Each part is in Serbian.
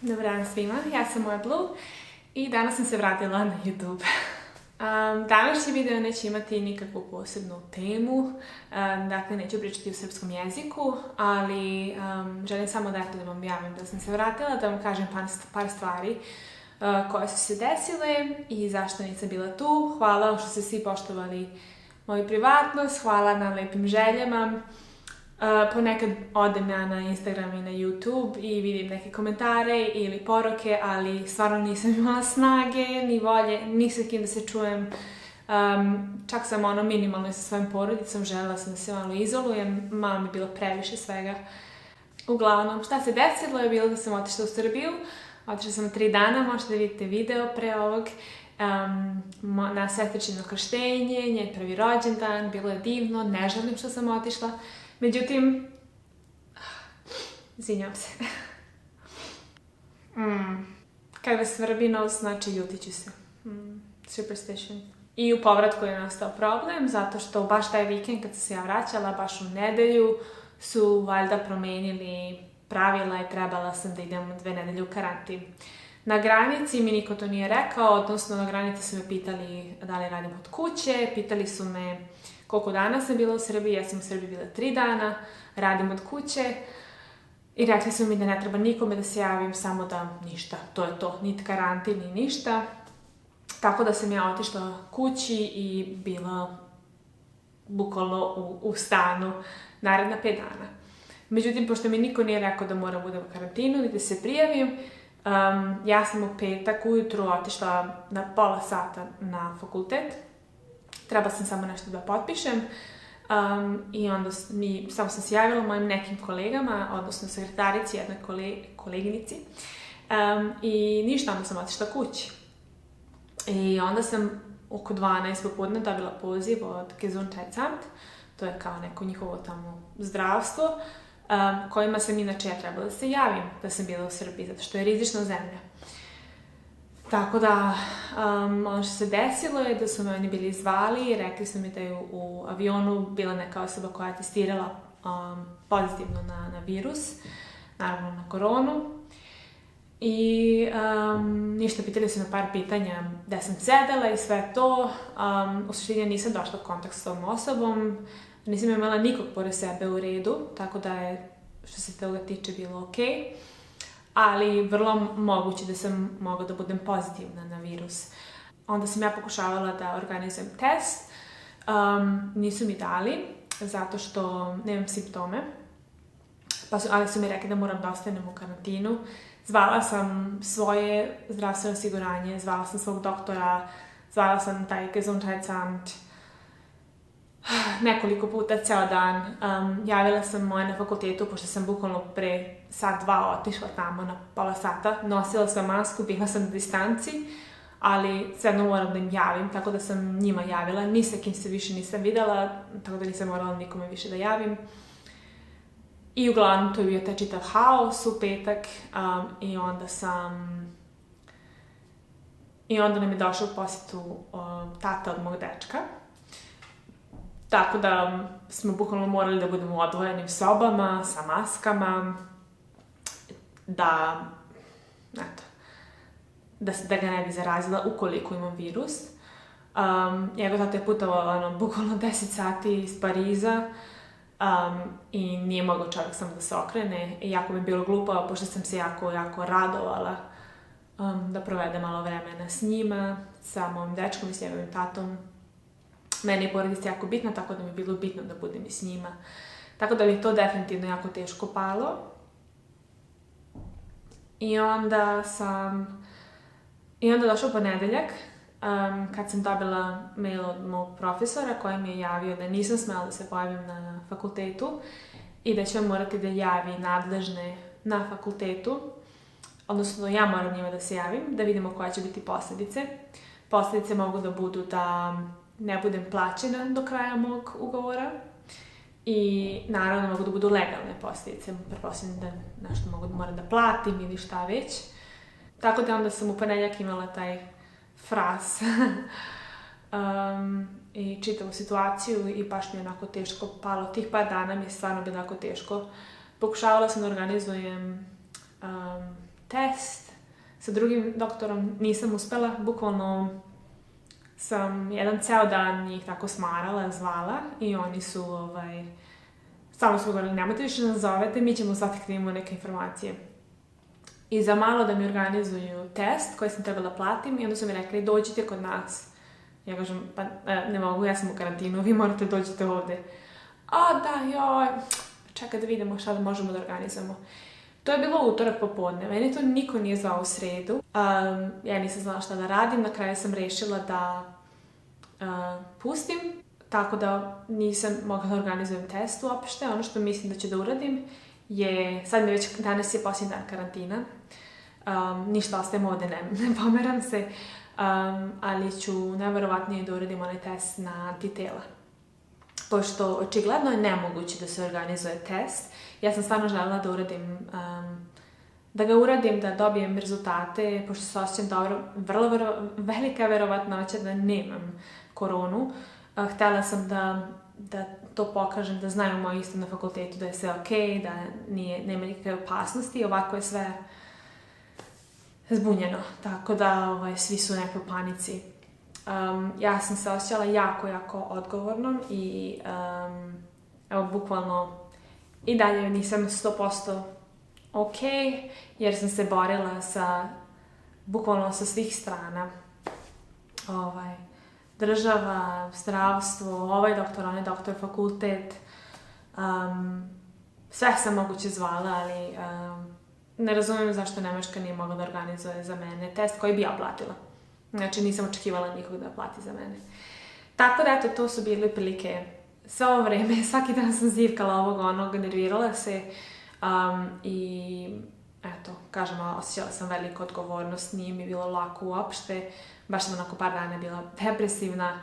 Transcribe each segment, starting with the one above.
Dobar dan svima, ja sam Moja Blue i danas sam se vratila na YouTube. Današnji video neće imati nikakvu posebnu temu, dakle neću pričati o srpskom jeziku, ali želim samo da vam javim da sam se vratila, da vam kažem par stvari koje su se desile i zašto nisam bila tu. Hvala što ste svi poštovali moju privatnost, hvala na lepim željama. Ponekad odem ja na Instagram i na YouTube i vidim neke komentare ili poruke, ali stvarno nisam imala snage, ni volje, ni sa kim da se čujem. Čak sam minimalno sa svojim porodicom, želela sam da se malo izolujem, malo mi je bilo previše svega. Uglavnom, šta se desilo je bilo da sam otišla u Srbiju, otišla sam na 3 dana, možete da vidite video pre ovog, na sestričino krštenje, njen prvi rođendan, bilo je divno, ne želim što sam otišla. Međutim, izvinjam se. Kada svrbi nos, znači ljutit ću se. Superstition. I u povratku je nastao problem, zato što baš taj vikend kad sam se ja vraćala, baš u nedelju, su valjda promenili pravila i trebala sam da idem 2 nedelje u karantin. Na granici mi niko to nije rekao, odnosno na granici su me pitali da li radim od kuće, pitali su me koliko dana sam bila u Srbiji, ja sam u Srbiji bila 3 dana, radim od kuće i rekli su mi da ne treba nikome da se javim, samo da ništa, to je to, niti karantin, ni ništa. Tako da sam ja otišla kući i bila bukvalno u stanu naredna 5 dana. Međutim, pošto mi niko nije rekao da moram budem u karantinu, ni da se prijavim, ja sam u petak ujutru otišla na pola sata na fakultet. Trebala sam samo nešto da potpišem i onda samo sam se javila mojim nekim kolegama, odnosno sekretarici, jednoj koleginici i ništa, onda sam otišla kući. I onda sam oko 12 popodne dobila poziv od Gesundheitsamt, to je kao neko njihovo tamo zdravstvo, kojima sam inače ja trebala da se javim da sam bila u Srbiji, zato što je rizična zemlja. Tako da, ono što se desilo je da su me oni bili zvali i rekli su mi da je u avionu bila neka osoba koja je testirala pozitivno na virus, naravno na koronu. I ništa, pitali su me par pitanja gde sam sedela i sve to. U suštini nisam došla u kontakt s tom osobom, nisam imala nikog pored sebe u redu, tako da je, što se toga tiče, bilo okej. Ali vrlo moguće da sam mogla da budem pozitivna na virus. Onda sam ja pokušavala da organizujem test, nisu mi dali, zato što nemam simptome, ali su mi rekli da moram da ostanem u karantinu. Zvala sam svoje zdravstveno osiguranje, zvala sam svog doktora, zvala sam taj Gesundheitsamt nekoliko puta, ceo dan. Javila sam moje na fakultetu, pošto sam bukvalno pre sat, 2 otišla tamo na pola sata. Nosila sam masku, bila sam na distanci, ali svejedno moram da im javim, tako da sam njima javila. Ni sa kim se više nisam videla, tako da nisam morala nikome više da javim. I uglavnom to je bio taj čitav haos u petak i onda nam je došao u posjetu tata od mog dečka. Tako da smo bukvalno morali da budemo u odvojenim sobama, sa maskama, da ga ne bi zarazila ukoliko imam virus. Njegov tata je putovao bukvalno 10 sati iz Pariza i nije mogao čovjek samo da se okrene. I jako mi je bilo glupo, pošto sam se jako radovala da provedem malo vremena s njima, sa mojim dečkom i s njegovim tatom. Meni je porodica jako bitna, tako da mi je bilo bitno da budem i s njima. Tako da mi je to definitivno jako teško palo. I onda došao ponedeljak, kad sam dobila mail od mog profesora koji mi je javio da nisam smela da se pojavim na fakultetu i da ću morati da javi nadležne na fakultetu, odnosno ja moram njima da se javim, da vidimo koje će biti posljedice. Posljedice mogu da budu da ne budem plaćena do kraja mog ugovora i naravno mogu da budu legalne posljedice, pretpostavljam da nešto moram da platim ili šta već. Tako da onda sam u ponedeljak imala taj fras i čitavu situaciju i baš mi je onako teško palo. Tih par dana mi je stvarno bilo onako teško. Pokušavala sam da organizujem test. Sa drugim doktorom nisam uspela, bukvalno sam jedan ceo dan njih tako smarala, zvala i oni su, stalno su govorili, nemojte više nas zovete, mi ćemo sad da imamo neke informacije. I za malo da mi organizuju test koji sam trebala platim i onda su mi rekli, dođite kod nas. Ja kažem, pa ne mogu, ja sam u karantinu, vi morate dođite ovde. A da, joj, čekaj da vidimo šta da možemo da organizamo. To je bilo utorak popodne, meni to niko nije zvao u sredu. Ja nisam znala šta da radim, na kraju sam rešila da pustim, tako da nisam mogla da organizujem test uopšte. Ono što mislim da ću da uradim je, sad mi već danas je posljednji dan karantina, ništa ostajem ovde, ne pomeram se, ali ću najverovatnije da uradim onaj test na antitela. Pošto očigledno je nemoguće da se organizuje test, ja sam stvarno želela da uradim, da dobijem rezultate, pošto se osjećam dobro, vrlo velika verovatnoća da nemam koronu. Htela sam da to pokažem, da znaju moji isto na fakultetu da je sve okej, da nema nikakve opasnosti, ovako je sve zbunjeno, tako da svi su u nekoj panici. Ja sam se osjećala jako odgovornom i evo, bukvalno i dalje nisam 100% okej, jer sam se borila bukvalno sa svih strana. Država, zdravstvo, ovaj doktor, onaj doktor, fakultet, sve sam moguće zvala, ali ne razumijem zašto Nemačka nije mogla da organizuje za mene test koji bi ja platila. Znači nisam očekivala nikog da plati za mene. Tako da, eto, to su bile prilike. Sve ovo vreme, svaki dan sam zivkala ovog onog, nervirala se i eto, kažem, osjećala sam veliku odgovornost, nije mi bilo lako uopšte, baš sam onako par dana bila depresivna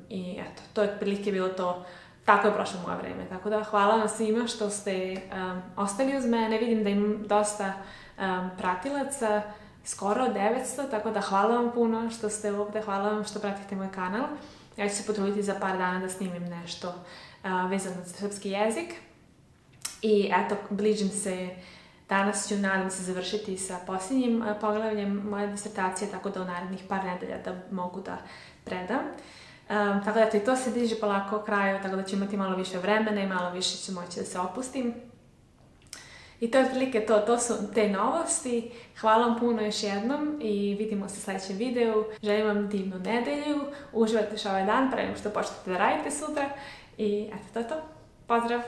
i eto, to je otprilike bilo to. Tako je prošlo moje vreme, tako da hvala vam svima što ste ostali uz mene, vidim da imam dosta pratilaca, skoro 900, tako da hvala vam puno što ste ovde, hvala vam što pratite moj kanal. Ja ću se potruditi za par dana da snimim nešto vezano za srpski jezik. I eto, bližim se, danas ću, nadam se, završiti sa posljednjim poglavljem moje disertacije, tako da u narednih par nedelja da mogu da predam. Tako da, i to se diže polako kraju, tako da ću imati malo više vremena i malo više ću moći da se opustim. I to je otprilike to su te novosti. Hvala vam puno još jednom i vidimo se u sljedećem videu. Želim vam divnu nedelju, uživajte još ovaj dan pre nego što počnete da radite sutra. I eto, to je to. Pozdrav!